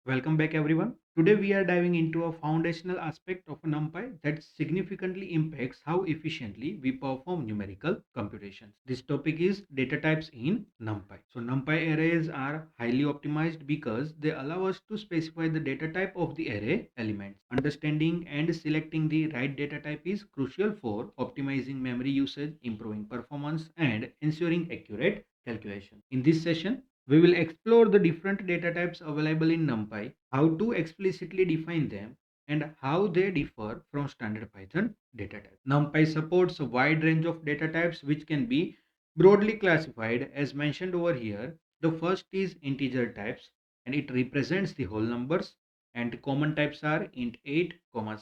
Welcome back everyone. Today we are diving into a foundational aspect of NumPy that significantly impacts how efficiently we perform numerical computations. This topic is data types in NumPy. So NumPy arrays are highly optimized because they allow us to specify the data type of the array elements. Understanding and selecting the right data type is crucial for optimizing memory usage, improving performance, and ensuring accurate calculation. In this session, we will explore the different data types available in NumPy, how to explicitly define them, and how they differ from standard Python data types. NumPy supports a wide range of data types which can be broadly classified as mentioned over here. The first is integer types and it represents the whole numbers, and common types are int 8,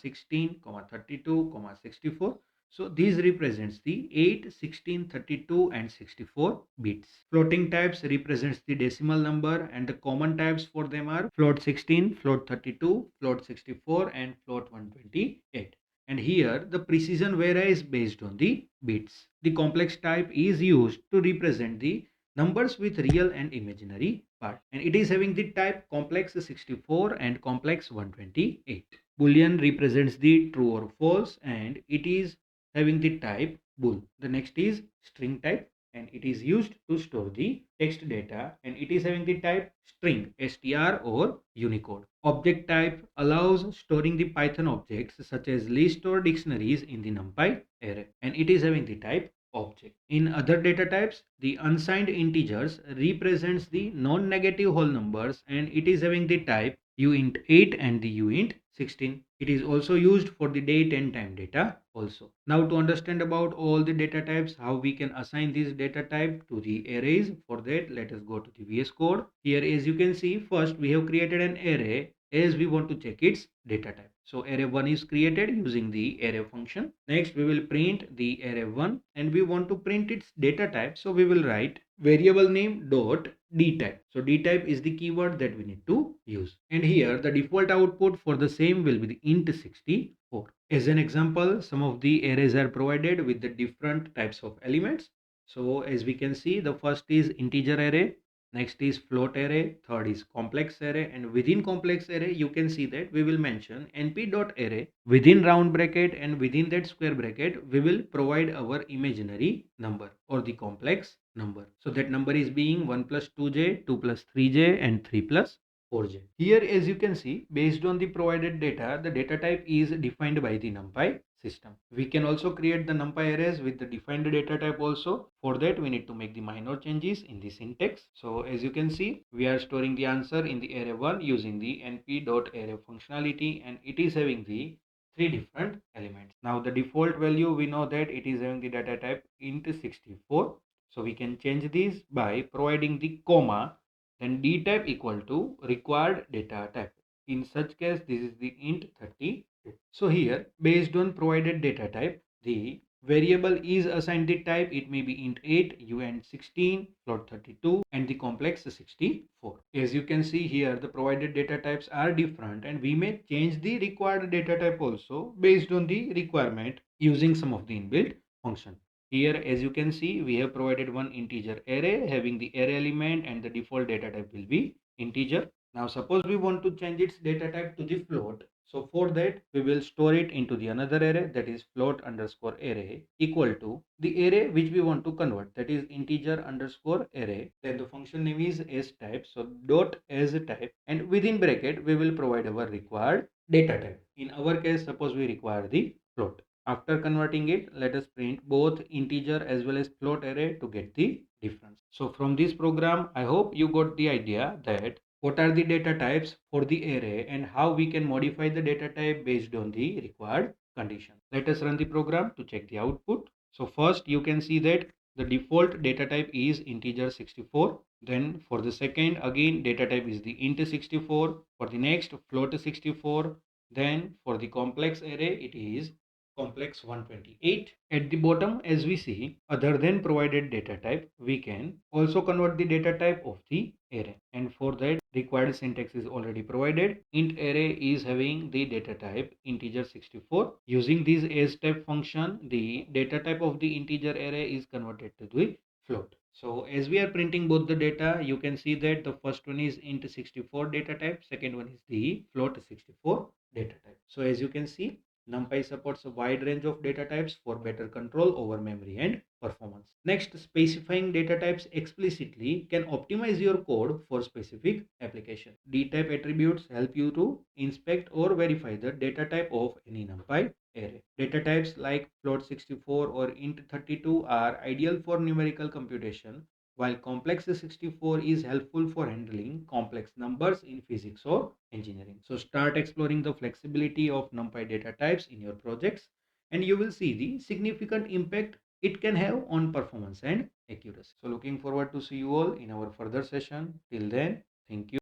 16, 32, 64. So these represents the 8, 16, 32 and 64 bits. Floating types represents the decimal number and the common types for them are float 16, float 32, float 64 and float 128. And here the precision varies based on the bits. The complex type is used to represent the numbers with real and imaginary part, and it is having the type complex 64 and complex 128. Boolean represents the true or false and it is having the type bool. The next is string type and it is used to store the text data and it is having the type string, str or Unicode. Object type allows storing the Python objects such as list or dictionaries in the NumPy array and it is having the type object. In other data types, the unsigned integers represents the non-negative whole numbers and it is having the type uint 8 and the uint 16. It is also used for the date and time data also. Now to understand about all the data types, how we can assign this data type to the arrays, for that let us go to the VS Code. Here as you can see, first we have created an array as we want to check its data type. So array 1 is created using the array function. Next we will print the array 1 and we want to print its data type. So we will write variable name dot d type. So d type is the keyword that we need to use. And here the default output for the same will be the int 64. As an example, some of the arrays are provided with the different types of elements. So as we can see, the first is integer array, next is float array, third is complex array, and within complex array you can see that we will mention np.array within round bracket, and within that square bracket we will provide our imaginary number or the complex number. So that number is being 1 plus 2j, 2 plus 3j and 3 plus 4j. Here as you can see, based on the provided data, the data type is defined by the NumPy system. We can also create the NumPy arrays with the defined data type also. For that we need to make the minor changes in the syntax. So as you can see, we are storing the answer in the array 1 using the np.array functionality and it is having the three different elements. Now the default value, we know that it is having the data type int 64. So we can change these by providing the comma, then d type equal to required data type. In such case, this is the int 32. So here, based on provided data type, the variable is assigned the type. It may be int 8, uint 16, float 32, and the complex 64. As you can see here, the provided data types are different, and we may change the required data type also based on the requirement using some of the inbuilt function. Here as you can see, we have provided one integer array having the array element and the default data type will be integer. Now suppose we want to change its data type to the float. So for that we will store it into the another array, that is float underscore array equal to the array which we want to convert, that is integer underscore array. Then the function name is as type, so dot as type, and within bracket we will provide our required data type. In our case, suppose we require the float. After converting it, let us print both integer as well as float array to get the difference. So from this program, I hope you got the idea that what are the data types for the array and how we can modify the data type based on the required condition. Let us run the program to check the output. So first you can see that the default data type is integer 64. Then for the second, again data type is the int 64. For the next, float 64. Then for the complex array, it is complex 128. At the bottom, as we see, other than provided data type, we can also convert the data type of the array, and for that required syntax is already provided. Int array is having the data type integer 64. Using this as type function, the data type of the integer array is converted to the float. So as we are printing both the data, you can see that the first one is int 64 data type, second one is the float 64 data type. So as you can see, NumPy supports a wide range of data types for better control over memory and performance. Next, specifying data types explicitly can optimize your code for specific application. D-type attributes help you to inspect or verify the data type of any NumPy array. Data types like float64 or int32 are ideal for numerical computation, while complex 64 is helpful for handling complex numbers in physics or engineering. So start exploring the flexibility of NumPy data types in your projects, and you will see the significant impact it can have on performance and accuracy. So looking forward to see you all in our further session. Till then, thank you.